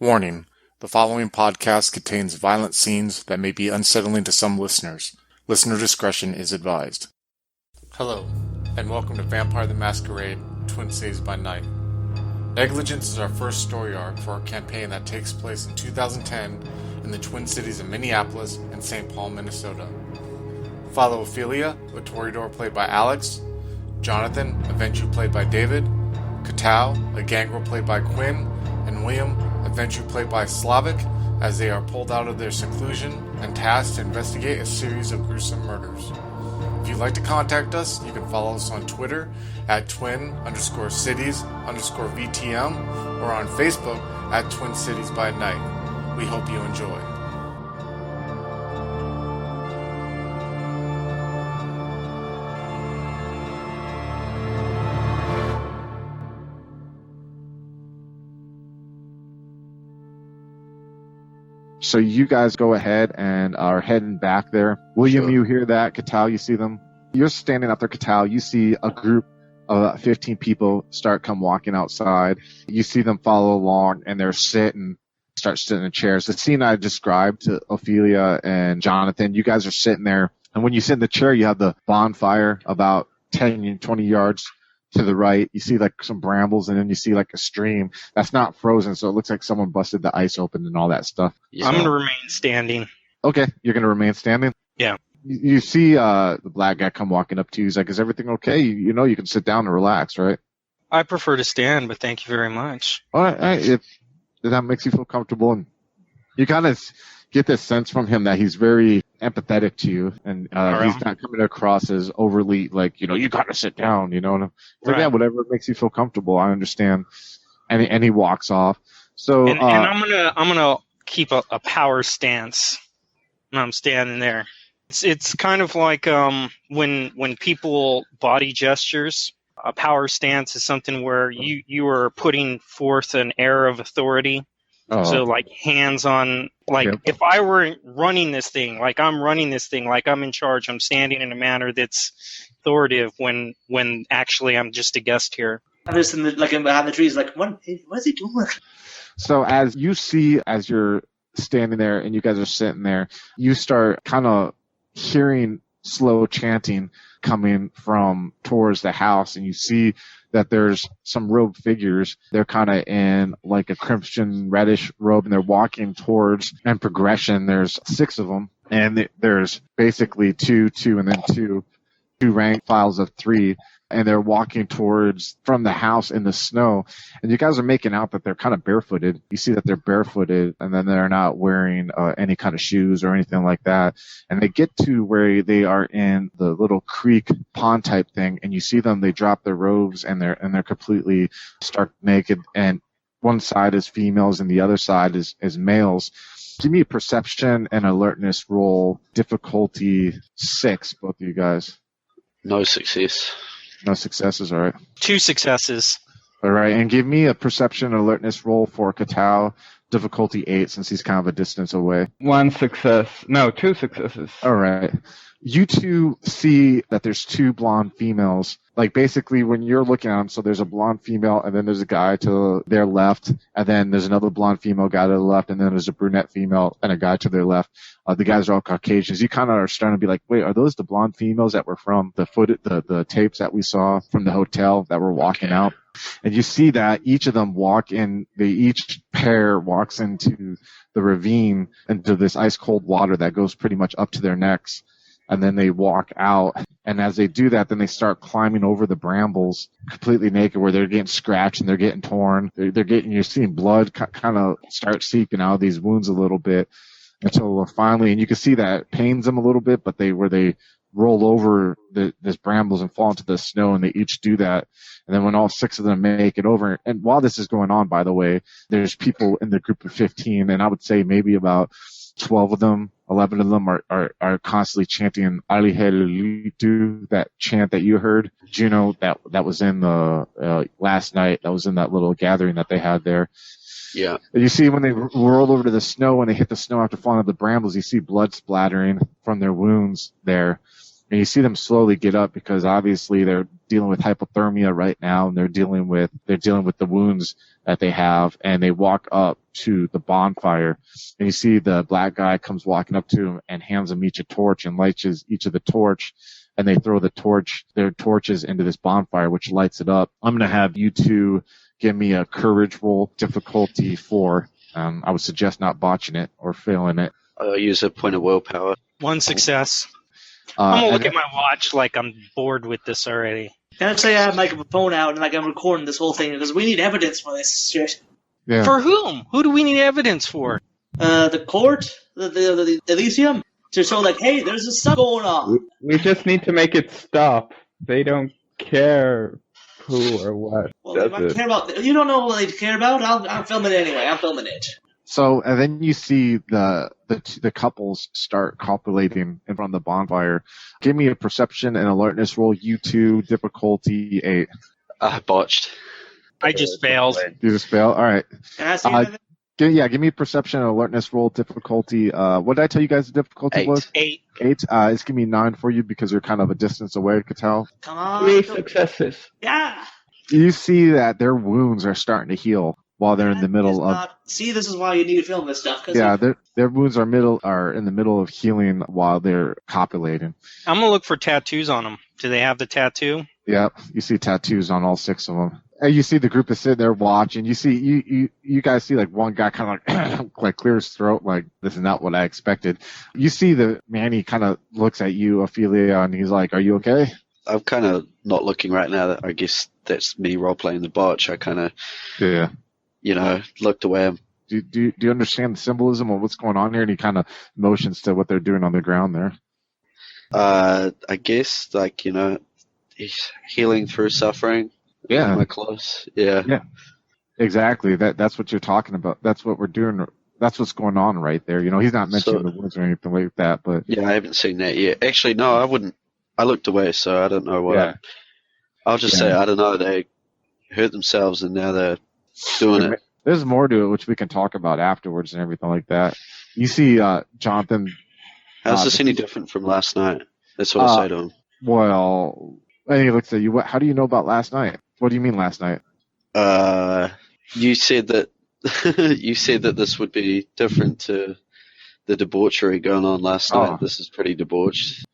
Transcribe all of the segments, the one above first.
Warning: the following podcast contains violent scenes that may be unsettling to some listeners. Listener discretion is advised. Hello, and welcome to Vampire the Masquerade, Twin Cities by Night. Negligence is our first story arc for our campaign that takes place in 2010 in the Twin Cities of Minneapolis and St. Paul, Minnesota. Follow Ophelia, a Toreador played by Alex, Jonathan, a Ventrue played by David, Katao, a gangrel played by Quinn, and William, a Ventrue played by Slavic, as they are pulled out of their seclusion and tasked to investigate a series of gruesome murders. If you'd like to contact us, you can follow us on Twitter at twin_cities_VTM or on Facebook at Twin Cities by Night. We hope you enjoy. So you guys go ahead and are heading back there. William, You hear that. Katao, you see them. You're standing out there, Katao. You see a group of 15 people come walking outside. You see them follow along, and they're start sitting in chairs. The scene I described to Ophelia and Jonathan, you guys are sitting there, and when you sit in the chair, you have the bonfire about 10, 20 yards to the right. You see like some brambles, and then you see like a stream that's not frozen, so it looks like someone busted the ice open and all that stuff. Yeah. I'm going to remain standing. Okay, you're going to remain standing? Yeah. You see the black guy come walking up to you. He's like, is everything okay? You know you can sit down and relax, right? I prefer to stand, but thank you very much. All right. If that makes you feel comfortable. And you kind of get this sense from him that he's very empathetic to you, and he's not coming across as overly like, you got to sit down, And right. Like, yeah, whatever makes you feel comfortable. I understand. And he walks off. So and I'm gonna keep a power stance when I'm standing there. It's kind of like when people body gestures. A power stance is something where you are putting forth an air of authority. So like hands on, like yep. If I were running this thing, like I'm running this thing, like I'm in charge, I'm standing in a manner that's authoritative when actually I'm just a guest here. I'm just behind the trees, like, what is he doing? So as you're standing there and you guys are sitting there, you start kind of hearing slow chanting coming from towards the house, and you see that there's some robed figures. They're kind of in like a crimson reddish robe, and they're walking towards, and progression, there's 6 of them, and there's basically two, and then two rank files of 3, and they're walking towards from the house in the snow, and you guys are making out that they're kind of barefooted. You see that they're barefooted, and then they're not wearing any kind of shoes or anything like that. And they get to where they are in the little creek pond type thing, and you see them, they drop their robes, and they're completely stark naked, and one side is females and the other side is males. Give me a perception and alertness roll, difficulty 6, both of you guys. No success. No successes, all right. 2 successes. All right, and give me a perception and alertness roll for Katao, difficulty 8, since he's kind of a distance away. 1 success. No, 2 successes. All right. You two see that there's 2 blonde females. Like, basically, when you're looking at them, so there's a blonde female, and then there's a guy to their left, and then there's another blonde female guy to the left, and then there's a brunette female and a guy to their left. The guys are all Caucasians. You kind of are starting to be like, wait, are those the blonde females that were from the tapes that we saw from the hotel that were walking out? And you see that each of them each pair walks into the ravine, into this ice cold water that goes pretty much up to their necks. And then they walk out, and as they do that, then they start climbing over the brambles completely naked, where they're getting scratched and they're getting torn. You're seeing blood kind of start seeping out of these wounds a little bit until finally, and you can see that it pains them a little bit, but they roll over this brambles and fall into the snow, and they each do that. And then when all 6 of them make it over, and while this is going on, by the way, there's people in the group of 15, and I would say maybe about 12 of them, 11 of them are constantly chanting Alihelitu, that chant that you heard, Juno, that was in the last night, that was in that little gathering that they had there. Yeah. And you see when they roll over to the snow, when they hit the snow after falling into the brambles, you see blood splattering from their wounds there. And you see them slowly get up because obviously they're dealing with hypothermia right now, and they're dealing with the wounds that they have. And they walk up to the bonfire, and you see the black guy comes walking up to them and hands them each a torch and lights each of the torch. And they throw their torches into this bonfire, which lights it up. I'm gonna have you two give me a courage roll, difficulty 4. I would suggest not botching it or failing it. I'll use a point of willpower. 1 success. I'm gonna look and- at my watch like I'm bored with this already. Can I say I have my phone out and like I'm recording this whole thing because we need evidence for this shit. Yeah. For whom? Who do we need evidence for? The court, the Elysium, to show like, hey, there's this stuff going on. We just need to make it stop. They don't care who or what Well, if I does it. care about, you don't know what they care about. I'm filming it anyway. I'm filming it. So, and then you see the couples start copulating in front of the bonfire. Give me a perception and alertness roll. You two, difficulty 8. I botched. I just failed. You just fail. All right. Can I see Uh, anything? Give me a perception and alertness roll. Difficulty. What did I tell you guys the difficulty 8. was? 8. 8. It's gonna be 9 for you because you're kind of a distance away. I could tell. Come on. 3 successes. Yeah. You see that their wounds are starting to heal while they're in the middle of. See, this is why you need to film this stuff. Cause Yeah, their wounds are in the middle of healing while they're copulating. I'm gonna look for tattoos on them. Do they have the tattoo? Yep, you see tattoos on all 6 of them. And you see the group is sitting there watching. You see, you guys see like one guy kind of like, like clear his throat, like this is not what I expected. You see the Manny kind of looks at you, Ophelia, and he's like, "Are you okay?" I'm kind of not looking right now. I guess that's me role-playing the botch. I kind of, Yeah. looked away. Do you understand the symbolism of what's going on here? And he kind of motions to what they're doing on the ground there. I guess, healing through suffering. Yeah. Am I close? Yeah. Yeah. Exactly. That's what you're talking about. That's what we're doing. That's what's going on right there. He's not mentioning the wounds or anything like that, but Yeah, I haven't seen that yet. Actually, no, I wouldn't. I looked away, so I don't know what. Yeah. I'll just say, I don't know. They hurt themselves, and now they're doing it. there's more to it which we can talk about afterwards and everything like that. You see, Jonathan. How's this any different from last night? That's what I say to him. Well, and he looks at you. How do you know about last night? What do you mean last night? You said that you said that this would be different to the debauchery going on last night. This is pretty debauched.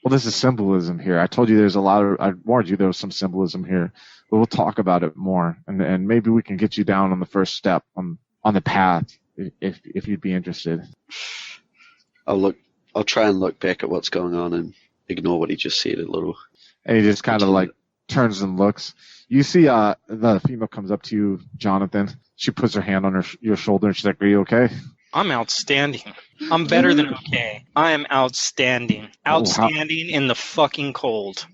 Well, this is symbolism here. I told you there's a lot of. I warned you there was some symbolism here, but we'll talk about it more, and maybe we can get you down on the first step on the path if you'd be interested. I'll try and look back at what's going on and ignore what he just said a little. And he just kind of like turns and looks. You see, the female comes up to you, Jonathan. She puts her hand on your shoulder and she's like, "Are you okay?" I'm outstanding. I'm better than okay. I am outstanding. Outstanding in the fucking cold.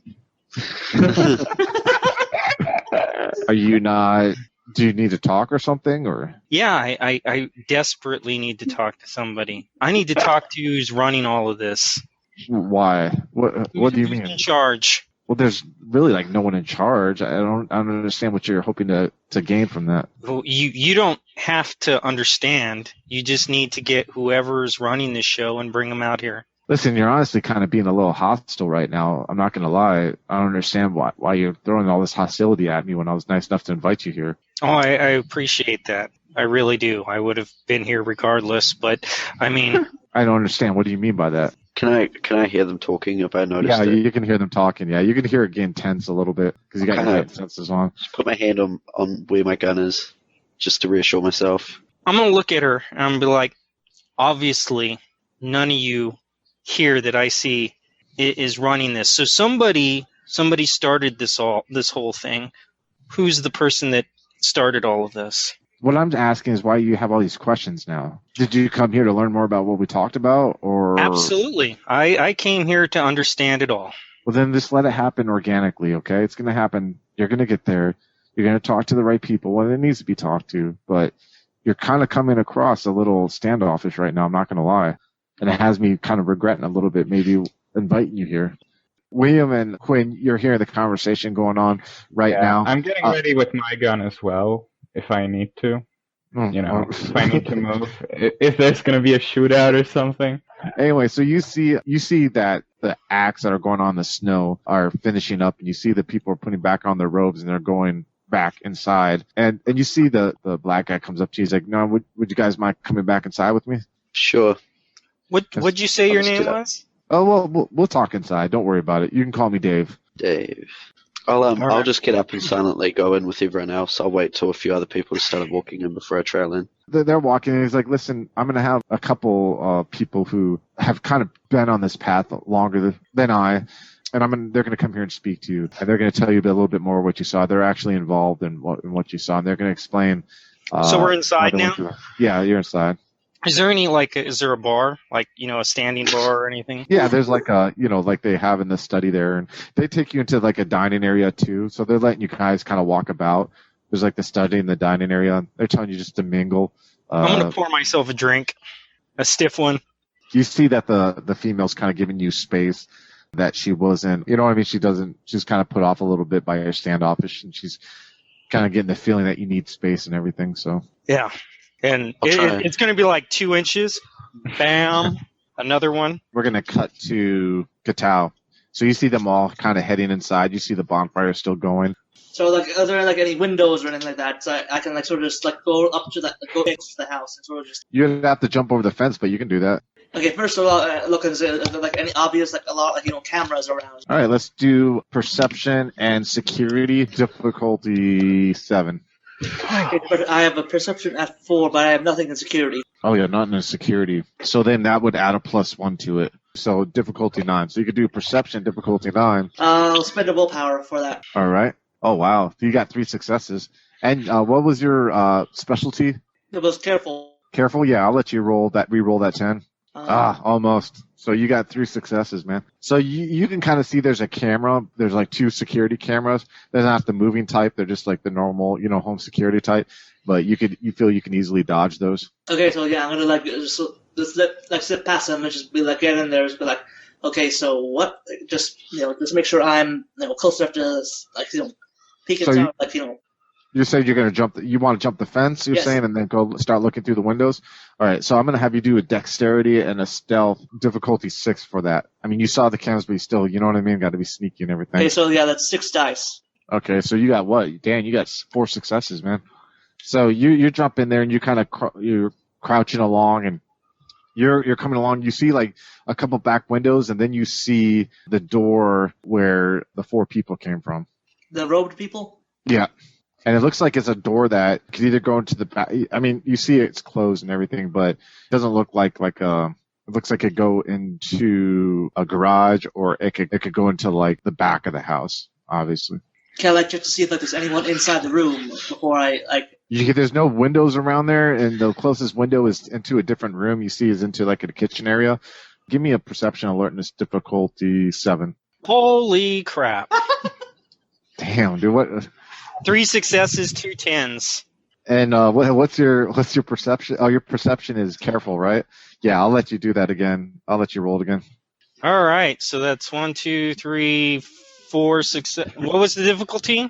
Are you not? Do you need to talk or something, or? Yeah, I desperately need to talk to somebody. I need to talk to who's running all of this. Why? What do you Who's mean? in charge? Well, there's really like no one in charge. I don't understand what you're hoping to gain from that. Well, you don't have to understand. You just need to get whoever's running this show and bring them out here. Listen, you're honestly kind of being a little hostile right now. I'm not going to lie. I don't understand why you're throwing all this hostility at me when I was nice enough to invite you here. Oh, I appreciate that. I really do. I would have been here regardless, but I mean... I don't understand. What do you mean by that? Can I hear them talking if I noticed it? it? You can hear them talking. Yeah, you can hear it getting tense a little bit because you got your senses on. Just put my hand on where my gun is just to reassure myself. I'm going to look at her and I'm be like, obviously, none of you here that I see is running this. So somebody started this whole thing. Who's the person that started all of this? What I'm asking is why you have all these questions now. Did you come here to learn more about what we talked about, or? Absolutely. I came here to understand it all. Well, then just let it happen organically, okay? It's going to happen. You're going to get there. You're going to talk to the right people when it needs to be talked to, but you're kind of coming across a little standoffish right now, I'm not going to lie. And it has me kind of regretting a little bit maybe inviting you here. William and Quinn, you're hearing the conversation going on now. I'm getting ready with my gun as well, if I need to. If I need to move. If there's going to be a shootout or something. Anyway, so you see that the acts that are going on in the snow are finishing up, and you see the people are putting back on their robes and they're going back inside. And you see the black guy comes up to you. He's like, no, would you guys mind coming back inside with me? Sure. What'd you say your name was? Oh, well, we'll talk inside. Don't worry about it. You can call me Dave. Dave. I'll just get up and silently go in with everyone else. I'll wait till a few other people have started walking in before I trail in. They're walking, and he's like, listen, I'm going to have a couple people who have kind of been on this path longer than I, and they're going to come here and speak to you, and they're going to tell you a little bit more what you saw. They're actually involved in what you saw, and they're going to explain. So we're inside now? Yeah, you're inside. Is there is there a bar, a standing bar or anything? Yeah, there's like they have in the study there, and they take you into like a dining area too. So they're letting you guys kind of walk about. There's like the study and the dining area. They're telling you just to mingle. I'm gonna pour myself a drink, a stiff one. You see that the female's kind of giving you space that she wasn't. You know what I mean? She's kind of put off a little bit by her standoffish, and she's kind of getting the feeling that you need space and everything. So yeah. And it's going to be like 2 inches. Bam. Another one. We're going to cut to Katao. So you see them all kind of heading inside. You see the bonfire still going. So, are there any windows or anything like that? So I can sort of just go up to go next to the house and sort of just. You'd have to jump over the fence, but you can do that. Okay, first of all, look and see are there any obvious a lot cameras around. All right, let's do perception and security difficulty 7. I have a perception at 4, but I have nothing in security. Oh yeah, not in security. So then that would add a +1 to it. So difficulty 9. So you could do perception difficulty 9. I'll spend a willpower for that. All right. Oh wow, you got 3 successes. And what was your specialty? It was careful. Careful, yeah. I'll let you re-roll that 10. Almost. So you got 3 successes, man. So you can kind of see there's a camera. There's like 2 security cameras. They're not the moving type. They're just like the normal, home security type. But you feel you can easily dodge those. Okay, so yeah, I'm gonna just slip past them and just be get in there, just be like, okay, so what? Just make sure I'm close enough to peek inside, You said you're going to jump. You want to jump the fence, you're saying, and then go start looking through the windows? All right, so I'm going to have you do a dexterity and a stealth difficulty 6 for that. I mean, you saw the cameras, but you still, you know what I mean? Got to be sneaky and everything. Okay, so yeah, that's 6 dice. Okay, so you got what? Dan, you got 4 successes, man. So you jump in there and you kind of you're crouching along and you're coming along. You see like a couple back windows, and then you see the door where the 4 people came from. The robed people? Yeah. And it looks like it's a door that could either go into the back. I mean, you see it's closed and everything, but it doesn't look like it looks like it could go into a garage, or it could go into like the back of the house, obviously. Can I check to see if there's anyone inside the room before I There's no windows around there, and the closest window is into a different room. You see is into like a kitchen area. Give me a perception alertness difficulty 7. Holy crap. Damn, dude, what? 3 successes, 2 10s. And what's your perception? Oh, your perception is careful, right? Yeah, I'll let you do that again. I'll let you roll it again. All right, so that's 1, 2, 3, 4 success. What was the difficulty?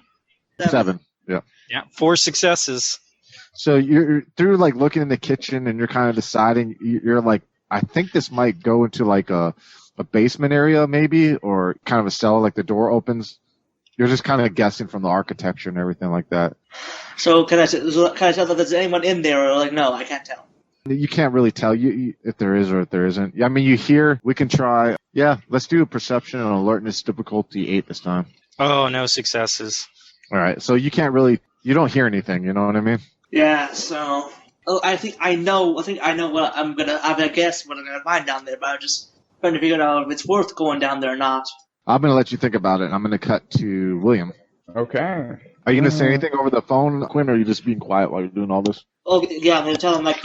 7. Yeah. Yeah, 4 successes. So you're through like looking in the kitchen, and you're kind of deciding. You're like, I think this might go into like a basement area, maybe, or kind of a cellar. Like the door opens. You're just kind of guessing from the architecture and everything like that. So can I tell that there's anyone in there, or no, I can't tell? You can't really tell you if there is or if there isn't. I mean, you hear. We can try. Yeah, let's do a perception and alertness difficulty 8 this time. Oh, no successes. All right, so you can't really. You don't hear anything. You know what I mean? Yeah. So I think I know what I'm gonna. I guess what I'm gonna find down there, but I'm just trying to figure out if it's worth going down there or not. I'm going to let you think about it. I'm going to cut to William. Okay. Are you going to say anything over the phone, Quinn, or are you just being quiet while you're doing all this? Oh, yeah, I'm going to tell him, I'm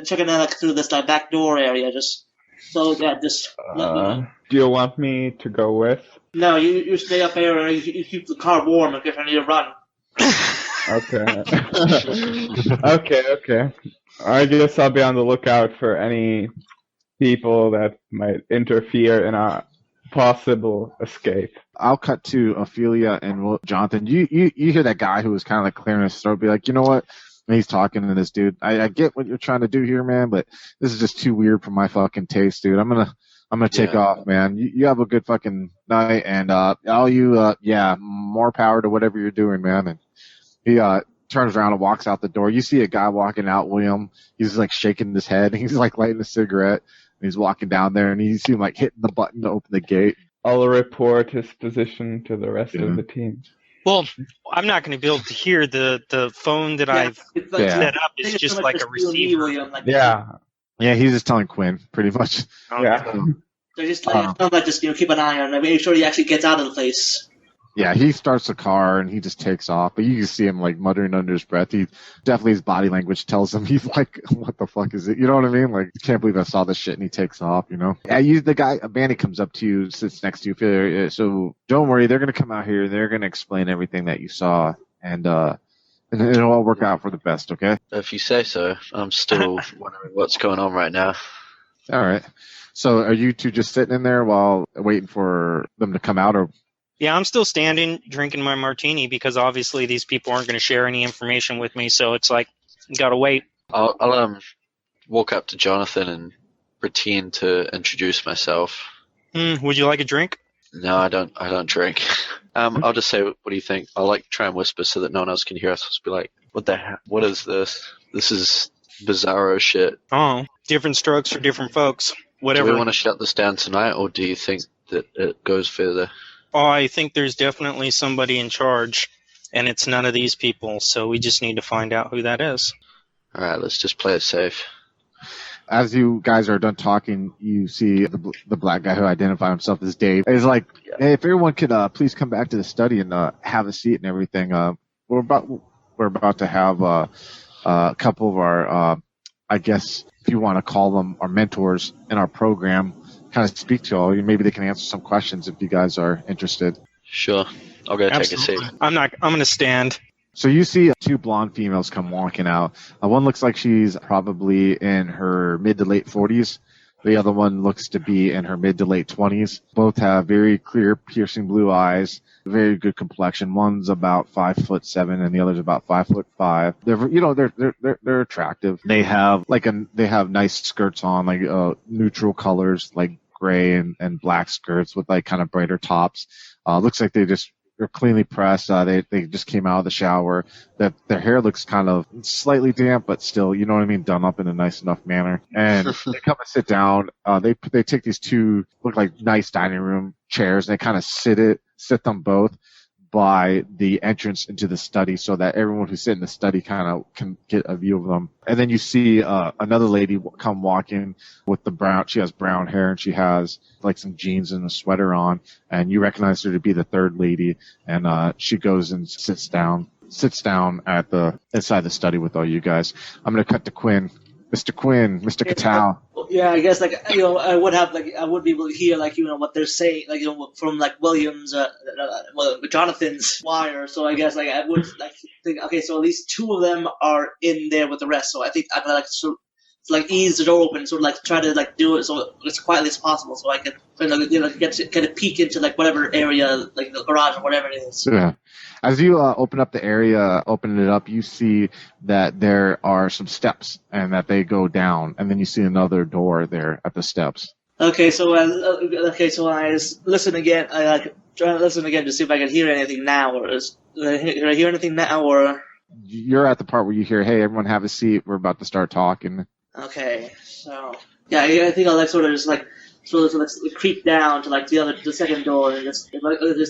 checking out through this back door area, just, so, yeah, just let me know. Do you want me to go with? No, you stay up here and you keep the car warm in case I need to run. Okay. Okay. I guess I'll be on the lookout for any people that might interfere in a possible escape. I'll cut to Ophelia and Jonathan. You hear that guy who was kind of like clearing his throat be like, you know what? And he's talking to this dude. I get what you're trying to do here, man, but this is just too weird for my fucking taste, dude. I'm gonna I'm gonna take off, man. You have a good fucking night, and more power to whatever you're doing, man. And he turns around and walks out the door. You see a guy walking out, William. He's like shaking his head. He's like lighting a cigarette. And he's walking down there, and you see him like hitting the button to open the gate. I'll report his position to the rest of the team. Well, I'm not going to be able to hear the phone that I've set up. It's just like a receiver. Yeah, he's just telling Quinn, pretty much. Yeah. So just keep an eye on him, make sure he actually gets out of the place. Yeah, he starts the car and he just takes off, but you can see him like muttering under his breath. He definitely, his body language tells him he's like, "What the fuck is it?" You know what I mean? Like, can't believe I saw this shit, and he takes off. You know? Yeah, the guy, a bandit comes up to you, sits next to you. So don't worry, they're gonna come out here. They're gonna explain everything that you saw, and it'll all work out for the best. Okay? If you say so. I'm still wondering what's going on right now. All right. So are you two just sitting in there while waiting for them to come out, or? Yeah, I'm still standing, drinking my martini, because obviously these people aren't going to share any information with me, so it's like, you gotta wait. I'll walk up to Jonathan and pretend to introduce myself. Would you like a drink? No, I don't drink. I'll just say, what do you think? I'll like try and whisper so that no one else can hear us. I'll just be like, what the heck? What is this? This is bizarro shit. Oh, different strokes for different folks. Whatever. Do we want to shut this down tonight, or do you think that it goes further? Oh, I think there's definitely somebody in charge, and it's none of these people, so we just need to find out who that is. All right, let's just play it safe. As you guys are done talking, you see the black guy who identified himself as Dave. He's like, "Hey, if everyone could please come back to the study and have a seat and everything. We're about to have a couple of our, I guess if you want to call them our mentors in our program, kind of speak to all you. Maybe they can answer some questions if you guys are interested." Sure. I'll go take a seat. I'm going to stand. So you see two blonde females come walking out. One looks like she's probably in her mid to late 40s. The other one looks to be in her mid to late 20s. Both have very clear, piercing blue eyes, very good complexion. One's about 5'7", and the other's about 5'5". They're attractive. They have nice skirts on, like neutral colors, like gray and black skirts with like kind of brighter tops. Looks like they're cleanly pressed. They just came out of the shower. That their hair looks kind of slightly damp, but still, you know what I mean, done up in a nice enough manner. And they come and sit down. They take these two look like nice dining room chairs, and they kind of sit them both by the entrance into the study, so that everyone who's sitting in the study kind of can get a view of them. And then you see another lady come walking with she has brown hair, and she has like some jeans and a sweater on, and you recognize her to be the third lady. And she goes and sits down at the inside the study with all you guys. I'm gonna cut to Quinn. Mr. Quinn, Mr. Katow. Yeah, I guess I would be able to hear what they're saying from William's Jonathan's wire. So I guess I would think, okay, so at least two of them are in there with the rest. So I think I'm gonna ease the door open, sort of try to do it so as quietly as possible, so I can get a peek into whatever area, like the garage or whatever it is. Yeah. As you open it up, you see that there are some steps and that they go down, and then you see another door there at the steps. Okay, so I just listen again. I try to listen again to see if I can hear anything now, or can I hear anything now, or? You're at the part where you hear, "Hey, everyone, have a seat. We're about to start talking." Okay, so yeah, I think I'll sort of creep down to the second door and just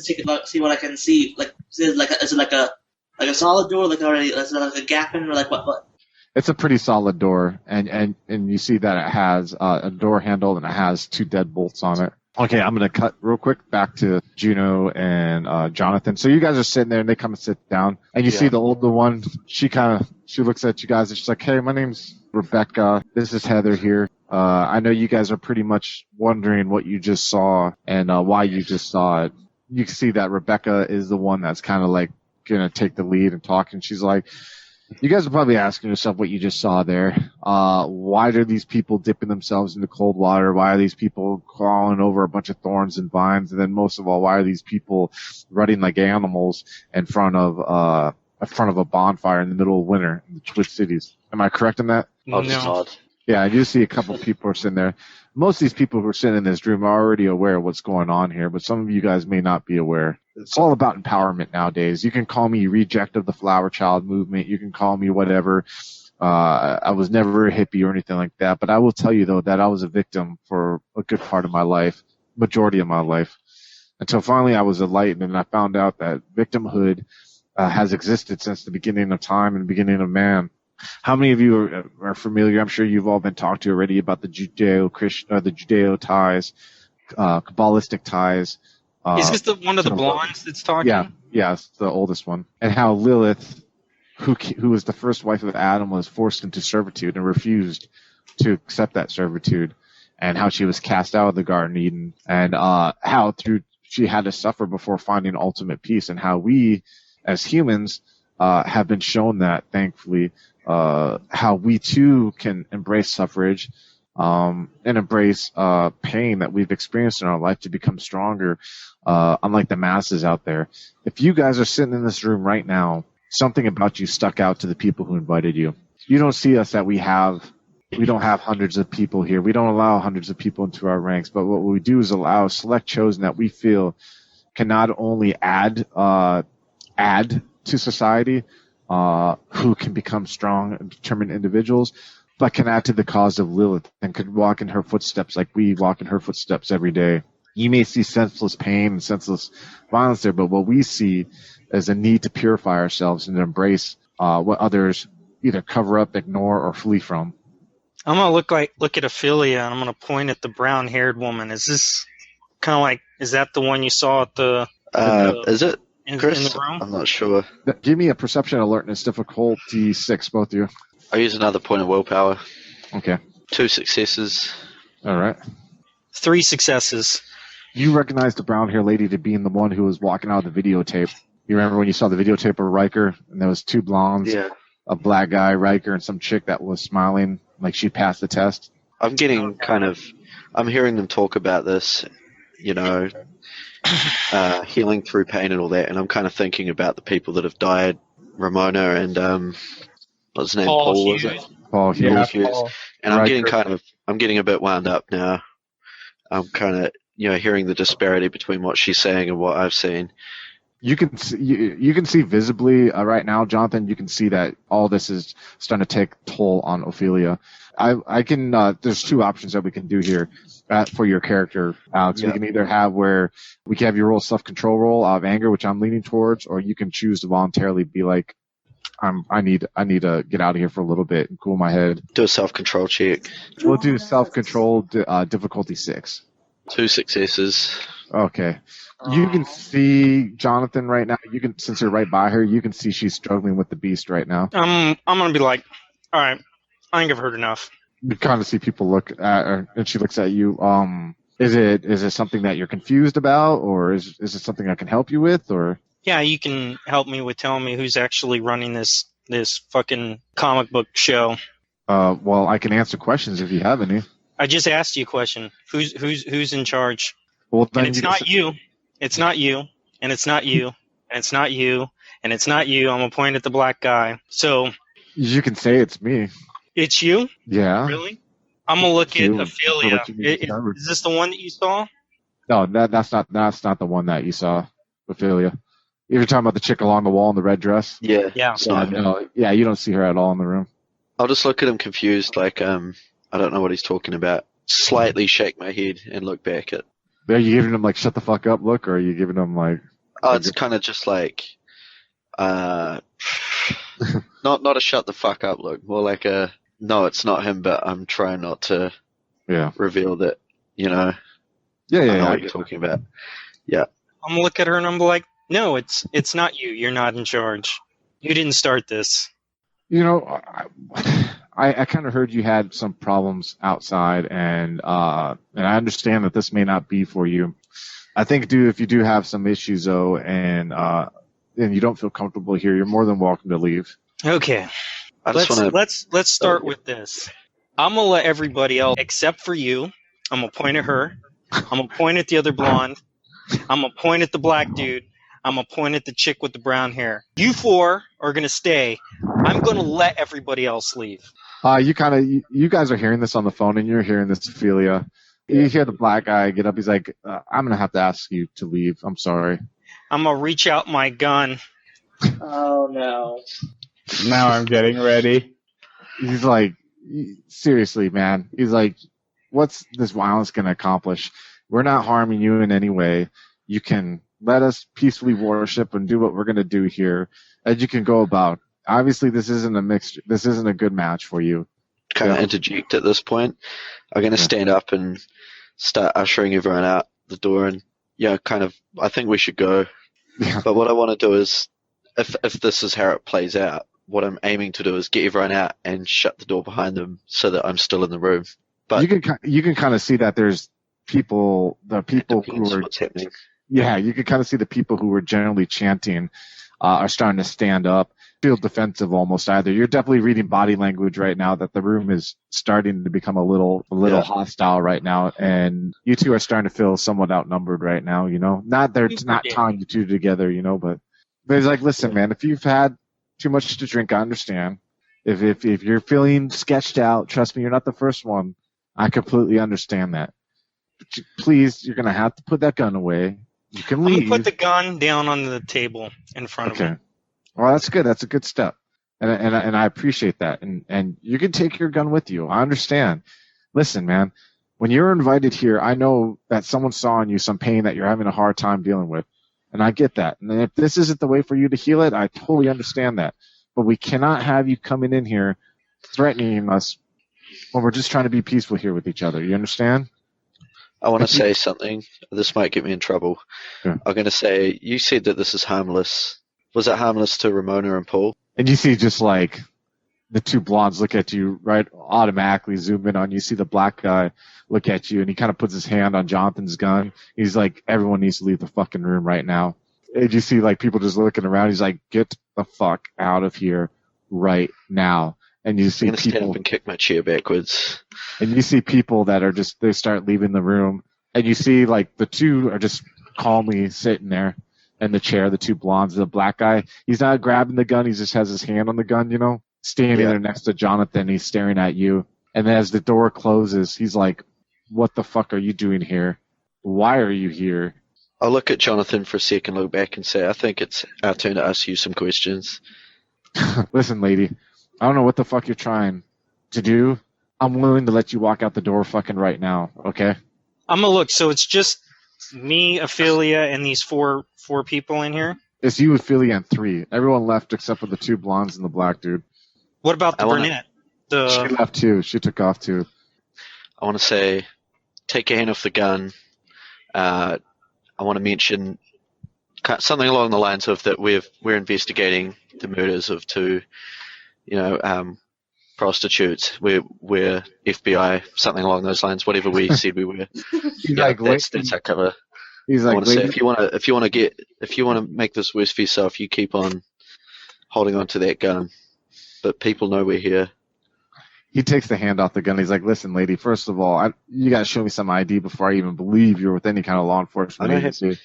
take a look, see what I can see. Is it like a solid door, is it like a gap in, or what? It's a pretty solid door, and you see that it has a door handle and it has two deadbolts on it. Okay, I'm gonna cut real quick back to Juno and Jonathan. So you guys are sitting there, and they come and sit down, and you see the older one. She looks at you guys, and she's like, "Hey, my name's Rebecca. This is Heather here. I know you guys are pretty much wondering what you just saw and why you just saw it." You can see that Rebecca is the one that's kind of gonna take the lead and talk, and she's like, "You guys are probably asking yourself what you just saw there. Why are these people dipping themselves into cold water? Why are these people crawling over a bunch of thorns and vines? And then most of all, why are these people running like animals in front of a bonfire in the middle of winter in the Twin Cities?" Am I correct in that? I'll just nod. Yeah, I do see a couple people are sitting there. Most of these people who are sitting in this room are already aware of what's going on here, but some of you guys may not be aware. It's all about empowerment nowadays. You can call me reject of the flower child movement. You can call me whatever. I was never a hippie or anything like that, but I will tell you, though, that I was a victim for a good part of my life, majority of my life, until finally I was enlightened and I found out that victimhood has existed since the beginning of time and the beginning of man. How many of you are familiar? I'm sure you've all been talked to already about the Judeo ties, Kabbalistic ties. Is this one of the blondes that's talking? Yeah, it's the oldest one. And how Lilith, who was the first wife of Adam, was forced into servitude and refused to accept that servitude, and how she was cast out of the Garden of Eden, and how she had to suffer before finding ultimate peace, and how we, as humans, have been shown that, thankfully. How we too can embrace suffrage and embrace pain that we've experienced in our life to become stronger, unlike the masses out there. If you guys are sitting in this room right now, something about you stuck out to the people who invited you. You don't see us that we don't have hundreds of people here. We don't allow hundreds of people into our ranks, but what we do is allow select chosen that we feel can not only add to society, who can become strong and determined individuals, but can add to the cause of Lilith and could walk in her footsteps like we walk in her footsteps every day. You may see senseless pain and senseless violence there, but what we see is a need to purify ourselves and embrace what others either cover up, ignore, or flee from. I'm gonna look at Ophelia and I'm gonna point at the brown-haired woman. Is this kind of like? Is that the one you saw at the? Is it? Chris, in the room? I'm not sure. Give me a perception alertness difficulty 6, both of you. I'll use another point of willpower. Okay. 2 successes. All right. 3 successes. You recognize the brown-haired lady to being the one who was walking out of the videotape. You remember when you saw the videotape of Riker, and there was 2 blondes, a black guy, Riker, and some chick that was smiling like she passed the test? I'm getting I'm hearing them talk about this, healing through pain and all that, and I'm kind of thinking about the people that have died, Ramona and what's his name, Paul, was it? Paul Hughes. Paul. And I'm getting a bit wound up now. I'm kind of hearing the disparity between what she's saying and what I've seen. You can see visibly right now, Jonathan. You can see that all this is starting to take toll on Ophelia. I can. There's 2 options that we can do here for your character, Alex. We can either have where we can have your roll self-control roll of anger, which I'm leaning towards, or you can choose to voluntarily be like, I need to get out of here for a little bit and cool my head. Do a self-control check. We'll do self-control difficulty 6. 2 successes. Okay. You can see Jonathan right now. Since you're right by her, you can see she's struggling with the beast right now. I'm gonna be like, all right, I think I've heard enough. You kind of see people look at her, and she looks at you. Is it something that you're confused about, or is it something I can help you with, or? Yeah, you can help me with telling me who's actually running this fucking comic book show. Well, I can answer questions if you have any. I just asked you a question. Who's in charge? Well, then and it's not you. It's not you. And it's not you. And it's not you. And it's not you. I'm gonna point at the black guy. So you can say it's me. It's you? Yeah. Really? I'm gonna look at Ophelia. Is this the one that you saw? No, that's not the one that you saw, Ophelia. You're talking about the chick along the wall in the red dress? Yeah. No, you don't see her at all in the room. I'll just look at him confused, like I don't know what he's talking about. Slightly shake my head and look back at. Are you giving him like shut the fuck up look, or are you giving him like? Oh, it's kind of just like, not a shut the fuck up look, more like a no, it's not him, but I'm trying not to reveal that, I know what you're talking about. Yeah. I'm gonna look at her and I'm like, no, it's not you. You're not in charge. You didn't start this. I kind of heard you had some problems outside, and I understand that this may not be for you. I think, if you do have some issues though, and you don't feel comfortable here, you're more than welcome to leave. Okay. Let's start with this. I'm gonna let everybody else except for you. I'm gonna point at her. I'm gonna point at the other blonde. I'm gonna point at the black dude. I'm gonna point at the chick with the brown hair. You 4 are gonna stay. I'm going to let everybody else leave. You guys are hearing this on the phone, and you're hearing this, Ophelia. You hear the black guy get up. He's like, I'm going to have to ask you to leave. I'm sorry. I'm going to reach out my gun. Oh, no. Now I'm getting ready. He's like, seriously, man. He's like, what's this violence going to accomplish? We're not harming you in any way. You can let us peacefully worship and do what we're going to do here, and you can go about. Obviously, this isn't a good match for you. Kind of interject at this point. I'm going to stand up and start ushering everyone out the door, and I think we should go. Yeah. But what I want to do is, if this is how it plays out, what I'm aiming to do is get everyone out and shut the door behind them so that I'm still in the room. But you can kind of see that there's people who are what's happening. Yeah, you can kind of see the people who were generally chanting are starting to stand up, feel defensive almost either. You're definitely reading body language right now that the room is starting to become a little hostile right now, and you two are starting to feel somewhat outnumbered right now, Not tying you two together, but it's like, listen, man, if you've had too much to drink, I understand. If you're feeling sketched out, trust me, you're not the first one. I completely understand that. But please, you're going to have to put that gun away. You can leave. I'm going to put the gun down on the table in front of me. Well, that's good. That's a good step. And I appreciate that. And you can take your gun with you. I understand. Listen, man, when you're invited here, I know that someone saw in you some pain that you're having a hard time dealing with. And I get that. And if this isn't the way for you to heal it, I totally understand that. But we cannot have you coming in here threatening us when we're just trying to be peaceful here with each other. You understand? I want to say something. This might get me in trouble. Yeah. I'm going to say, you said that this is harmless. Was it harmless to Ramona and Paul? And you see just like the two blondes look at you, right, automatically zoom in on you. You see the black guy look at you, and he kind of puts his hand on Jonathan's gun. He's like, everyone needs to leave the fucking room right now. And you see like people just looking around. He's like, get the fuck out of here right now. And you see I'm going to stand people up and kick my chair backwards. And you see people that are they start leaving the room. And you see, like, the two are just calmly sitting there in the chair, the two blondes. The black guy, he's not grabbing the gun. He just has his hand on the gun, standing there next to Jonathan. He's staring at you. And then as the door closes, he's like, what the fuck are you doing here? Why are you here? I'll look at Jonathan for a second, look back and say, I think it's our turn to ask you some questions. Listen, lady, I don't know what the fuck you're trying to do. I'm willing to let you walk out the door fucking right now, okay? I'm going to look. So it's just me, Ophelia, and these four people in here? It's you, Ophelia, and three. Everyone left except for the two blondes and the black dude. What about the brunette? She left too. She took off too. I want to say, take your hand off the gun. I want to mention something along the lines of that we're investigating the murders of two, prostitutes. We're FBI, something along those lines. Whatever we said we were. That's our cover. He's like, I want to say, if you want to make this worse for yourself, you keep on holding on to that gun. But people know we're here. He takes the hand off the gun. He's like, listen, lady, first of all, you got to show me some ID before I even believe you're with any kind of law enforcement agency.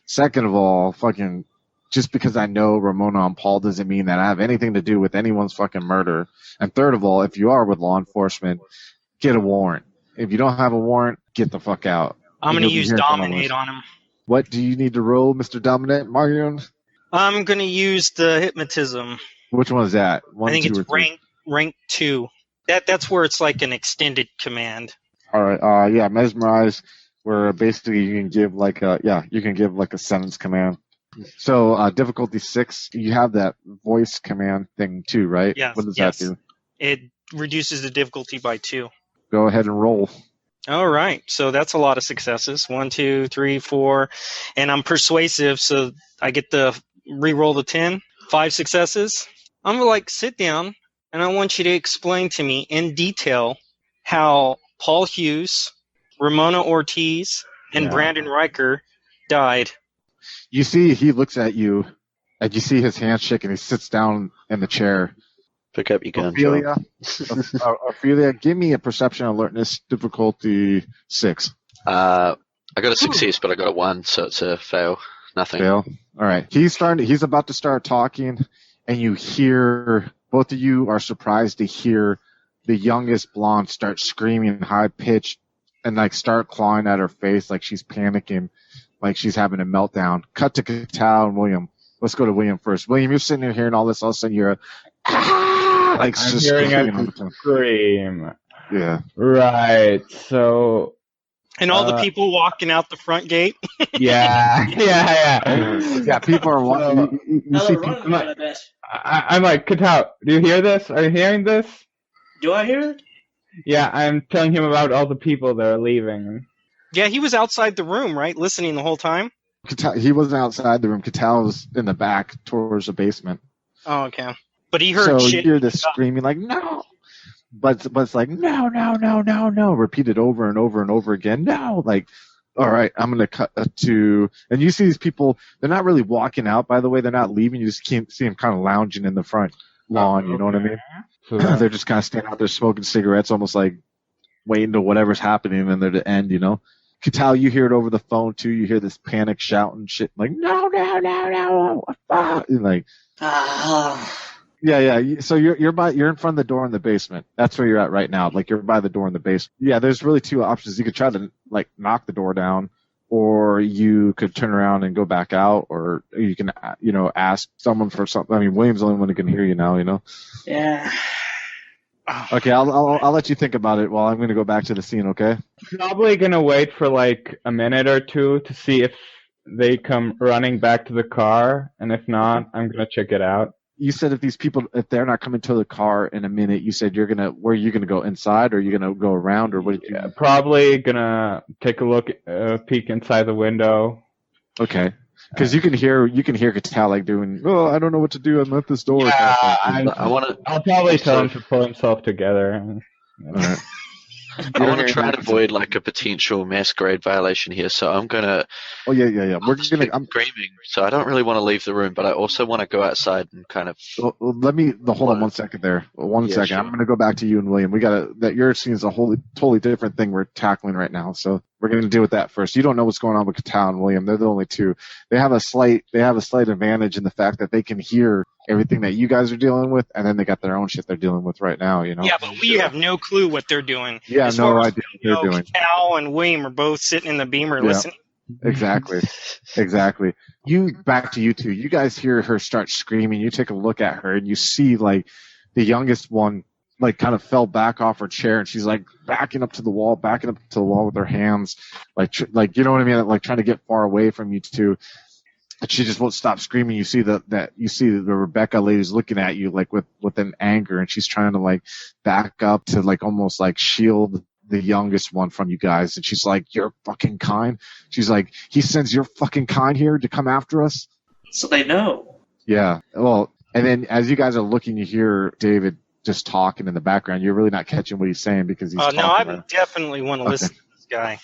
Second of all, fucking, just because I know Ramona and Paul doesn't mean that I have anything to do with anyone's fucking murder. And third of all, if you are with law enforcement, get a warrant. If you don't have a warrant, get the fuck out. I'm going to use Dominate on him. What do you need to roll, Mr. Dominate, Marion? I'm going to use the Hypnotism. Which one is that? I think it's rank 2. That's where it's like an extended command. All right. Mesmerize, where basically you can give like a sentence command. So difficulty 6, you have that voice command thing too, right? Yes. What does that do? It reduces the difficulty by 2. Go ahead and roll. All right. So that's a lot of successes. 1, 2, 3, 4. And I'm persuasive, so I get to re-roll the 10. 5 successes. I'm going to sit down, and I want you to explain to me in detail how Paul Hughes, Ramona Ortiz, and Brandon Riker died. You see, he looks at you, and you see his hand shake, and he sits down in the chair. Pick up your gun, Ophelia, Ophelia, give me a perception alertness difficulty 6. I got a success, but I got a 1, so it's a fail. Nothing. Fail. All right. He's about to start talking, and you hear both of you are surprised to hear the youngest blonde start screaming high pitched and like start clawing at her face like she's panicking, like she's having a meltdown. Cut to Katal and William. Let's go to William first. William, you're sitting there hearing all this, all of a sudden you're like I'm just hearing screaming. a scream. Yeah. Right. So. And all the people walking out the front gate. Yeah. Yeah. People are walking. You see people. I'm like, Katal, do you hear this? Are you hearing this? Do I hear it? Yeah, I'm telling him about all the people that are leaving. Yeah, he was outside the room, right? Listening the whole time? He wasn't outside the room. Katal was in the back towards the basement. Oh, okay. But he heard shit. So you hear this screaming like, no! But it's like, no, repeated over and over and over again. No! Like, all right, I'm going to cut to... And you see these people, they're not really walking out, by the way. They're not leaving. You just can't see them kind of lounging in the front lawn, you know what I mean? So they're just kind of standing out there smoking cigarettes, almost like waiting to whatever's happening and they're to end, you know? Katal, you hear it over the phone too. You hear this panic shouting shit like, no. And like, yeah. So you're in front of the door in the basement. That's where you're at right now. Like you're by the door in the basement. Yeah, there's really two options. You could try to like knock the door down, or you could turn around and go back out, or you can, ask someone for something. I mean, William's the only one who can hear you now, you know? Yeah. Okay, I'll let you think about it while I'm going to go back to the scene, okay? Probably going to wait for like a minute or two to see if they come running back to the car, and if not, I'm going to check it out. You said if they're not coming to the car in a minute, you said where are you going to go, inside, or are you going to go around, or what? Yeah, probably going to take a peek inside the window. Okay. Because you can hear Katal like doing, I don't know what to do. I'm at this door. Yeah, I'll probably tell him to pull himself together. All right. I want to try and avoid like a potential masquerade violation here, so I'm gonna. Oh yeah. I'm screaming, so I don't really want to leave the room, but I also want to go outside and kind of. Well, hold on 1 second there. 1 second. Sure. I'm gonna go back to you and William. Your scene is a totally different thing we're tackling right now, so we're gonna deal with that first. You don't know what's going on with Katal and William. They're the only two. They have a slight advantage in the fact that they can hear everything that you guys are dealing with, and then they got their own shit they're dealing with right now, you know? Yeah, but we have no clue what they're doing. Yeah, no idea what they're doing. Cal and William are both sitting in the beamer listening. Exactly. Back to you two. You guys hear her start screaming. You take a look at her, and you see, like, the youngest one, like, kind of fell back off her chair, and she's, like, backing up to the wall with her hands, like, you know what I mean? Like, trying to get far away from you two. And she just won't stop screaming. You see the Rebecca lady's looking at you like with an anger, and she's trying to like back up to like almost like shield the youngest one from you guys. And she's like, "You're fucking kind." She's like, "He sends your fucking kind here to come after us." So they know. Yeah. Well, and then as you guys are looking, you hear David just talking in the background. You're really not catching what he's saying because he's. No, I definitely want to listen to this guy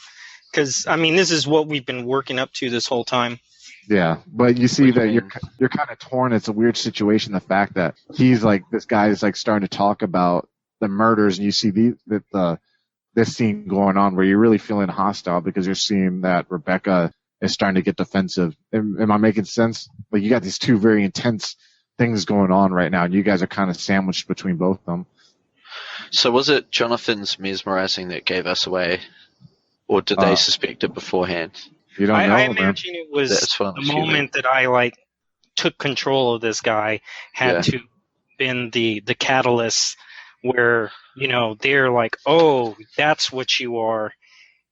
because I mean this is what we've been working up to this whole time. Yeah, but you see that you're kind of torn. It's a weird situation. The fact that he's like this guy is like starting to talk about the murders, and you see this scene going on where you're really feeling hostile because you're seeing that Rebecca is starting to get defensive. Am I making sense? Like you got these two very intense things going on right now, and you guys are kind of sandwiched between both of them. So was it Jonathan's mesmerizing that gave us away, or did they suspect it beforehand? You don't know, I imagine it was the moment that I like took control of this guy had to been the catalyst where, they're like, oh, that's what you are.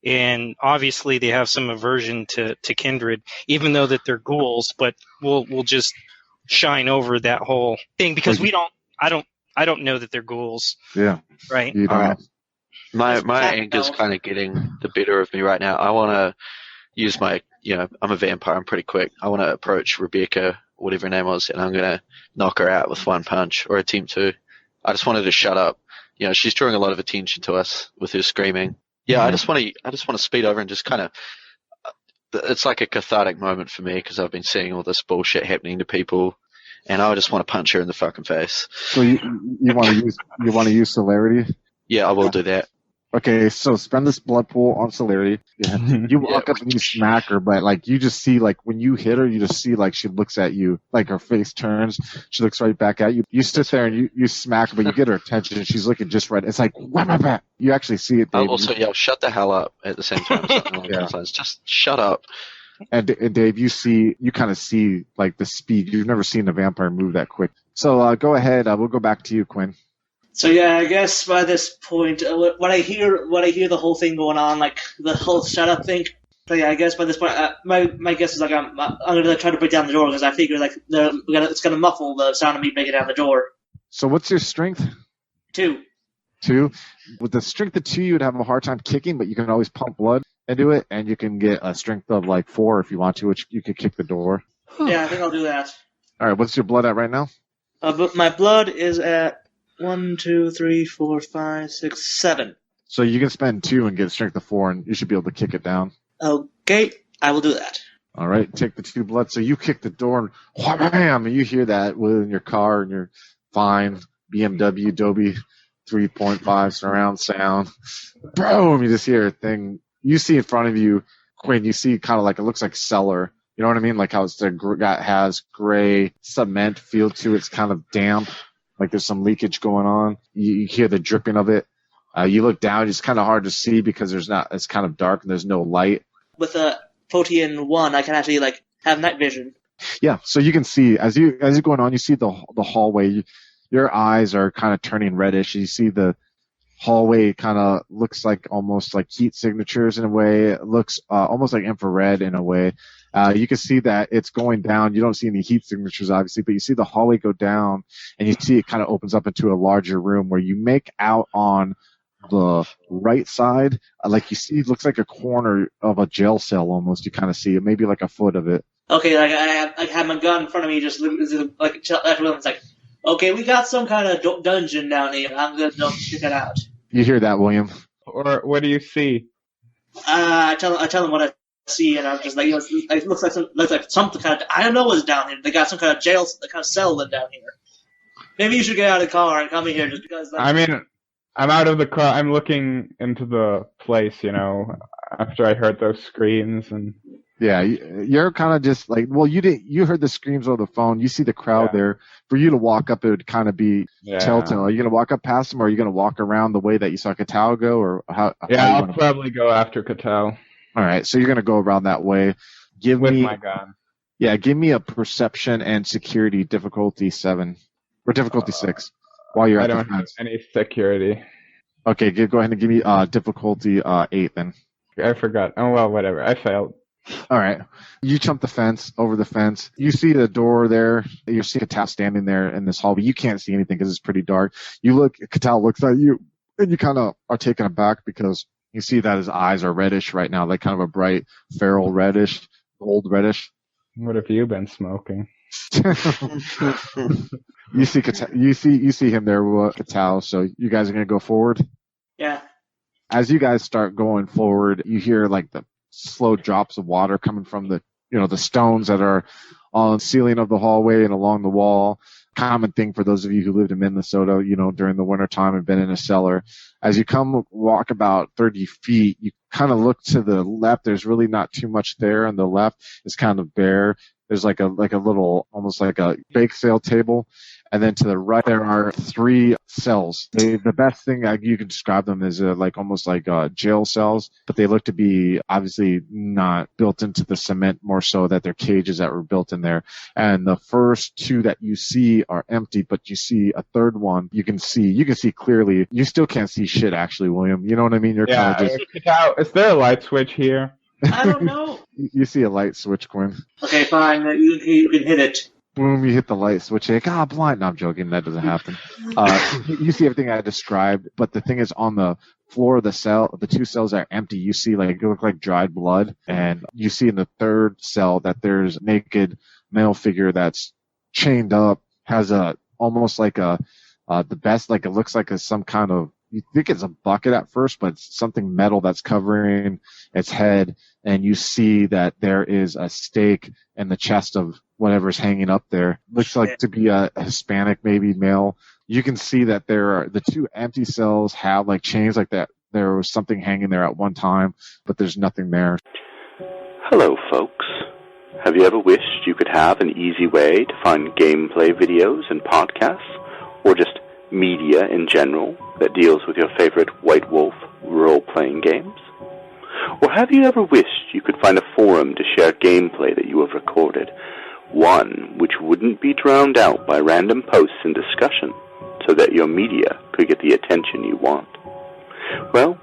And obviously they have some aversion to Kindred, even though that they're ghouls, but we'll just shine over that whole thing because I don't know that they're ghouls. Yeah. Right. You don't. My anger's kind of getting the better of me right now. I want to use I'm a vampire, I'm pretty quick. I want to approach Rebecca, whatever her name was, and I'm going to knock her out with one punch, or attempt to. I just wanted to shut up. She's drawing a lot of attention to us with her screaming. Yeah, I just want to speed over and just kind of, it's like a cathartic moment for me because I've been seeing all this bullshit happening to people, and I just want to punch her in the fucking face. So you want to use celerity? Yeah, I will do that. Okay, so spend this blood pool on celerity. Yeah. You walk up and you smack her, but like you just see like when you hit her, you just see like she looks at you, like her face turns, she looks right back at you. You sit there and you smack her, but you get her attention and she's looking just right. It's like, wham, bam, bam. You actually see it, Dave. I'll also yell, shut the hell up at the same time. Something along those lines. Just shut up. And Dave, you kind of see like the speed. You've never seen a vampire move that quick. So go ahead. We'll go back to you, Quinn. So yeah, I guess by this point, when I hear the whole thing going on, like the whole shut up thing. So yeah, I guess by this point, my guess is like I'm gonna try to break down the door because I figure like it's gonna muffle the sound of me breaking down the door. So what's your strength? 2. 2. With the strength of 2, you would have a hard time kicking, but you can always pump blood into it, and you can get a strength of like 4 if you want to, which you could kick the door. Yeah, I think I'll do that. All right, what's your blood at right now? But my blood is at 1, 2, 3, 4, 5, 6, 7. So you can spend 2 and get a strength of 4, and you should be able to kick it down. Okay, I will do that. All right, take the 2 blood. So you kick the door, and wham, and you hear that within your car, and you're fine. BMW, Dolby 3.5 surround sound. Boom! You just hear a thing. You see in front of you, Quinn, you see kind of like, it looks like cellar. You know what I mean? Like how has gray cement feel to it. It's kind of damp. Like there's some leakage going on. You hear the dripping of it. You look down. It's kind of hard to see because it's kind of dark and there's no light. With a Photian 1, I can actually like have night vision. Yeah, so you can see as you're going on, you see the hallway. Your eyes are kind of turning reddish. You see the hallway kind of looks like almost like heat signatures in a way. It looks almost like infrared in a way. You can see that it's going down. You don't see any heat signatures, obviously, but you see the hallway go down, and you see it kind of opens up into a larger room where you make out on the right side, like you see, it looks like a corner of a jail cell almost. You kind of see it, maybe like a foot of it. Okay, like I have my gun in front of me, just like everyone's like, okay, we got some kind of dungeon down here. I'm gonna go check it out. You hear that, William? Or what do you see? I tell them what I see, and I'm just like, it looks like something kind of, I don't know what's down here. They got some kind of jail, kind of cell down here. Maybe you should get out of the car and come in here just because. I mean, I'm out of the car. I'm looking into the place, after I heard those screams and. Yeah, you're kind of just like, well, you heard the screams over the phone. You see the crowd there. For you to walk up, it would kind of be telltale. Are you going to walk up past them, or are you going to walk around the way that you saw Katao go, or how? Yeah, I'll probably go after Katao. All right, so you're going to go around that way. With my gun. Yeah, give me a perception and security difficulty 7 or difficulty 6 while you're at the fence. I don't have any security. Okay, go ahead and give me difficulty 8 then. I forgot. Oh well, whatever. I failed. All right. You jump the fence, over the fence. You see the door there. You see Katao standing there in this hall, but you can't see anything because it's pretty dark. Katao looks at you, and you kind of are taken aback because you see that his eyes are reddish right now, like kind of a bright, feral reddish, gold reddish. What have you been smoking? You see him there with Katao, so you guys are going to go forward? Yeah. As you guys start going forward, you hear like the slow drops of water coming from the stones that are on the ceiling of the hallway and along the wall. Common thing for those of you who lived in Minnesota, during the winter time and been in a cellar. As you walk about 30 feet, you kind of look to the left. There's really not too much there. On the left, it's kind of bare. There's like a little, almost like a bake sale table. And then to the right, there are 3 cells. The best thing you can describe them is almost like jail cells, but they look to be obviously not built into the cement, more so that they're cages that were built in there. And the first 2 that you see are empty, but you see a third one. You can see clearly. You still can't see shit, actually, William. You know what I mean? You're kind of just. Is there a light switch here? I don't know. You see a light switch, Quinn. Okay, fine. You can hit it. Boom, you hit the light switch. You're like, blind. No, I'm joking. That doesn't happen. You see everything I described, but the thing is, on the floor of the cell, the 2 cells are empty. You see, it look like dried blood. And you see in the 3rd cell that there's a naked male figure that's chained up, has almost like the best, like it looks like some kind of, you think it's a bucket at first, but it's something metal that's covering its head. And you see that there is a stake in the chest of whatever's hanging up there. Looks like to be a Hispanic, maybe male. You can see that there are the 2 empty cells have like chains like that there was something hanging there at one time, but there's nothing there. Hello, folks. Have you ever wished you could have an easy way to find gameplay videos and podcasts, or just media in general that deals with your favorite White Wolf role-playing games? Or have you ever wished you could find a forum to share gameplay that you have recorded, one which wouldn't be drowned out by random posts and discussion, so that your media could get the attention you want? Well,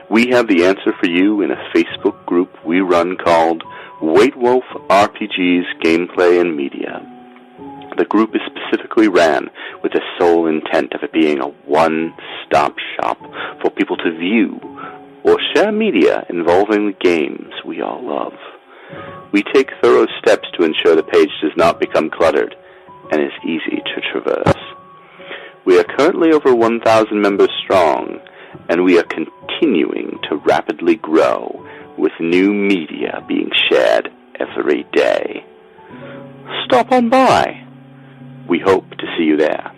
we have the answer for you in a Facebook group we run called White Wolf RPGs Gameplay and Media. The group is specifically ran with the sole intent of it being a one-stop shop for people to view or share media involving the games we all love. We take thorough steps to ensure the page does not become cluttered and is easy to traverse. We are currently over 1,000 members strong, and we are continuing to rapidly grow, with new media being shared every day. Stop on by. We hope to see you there.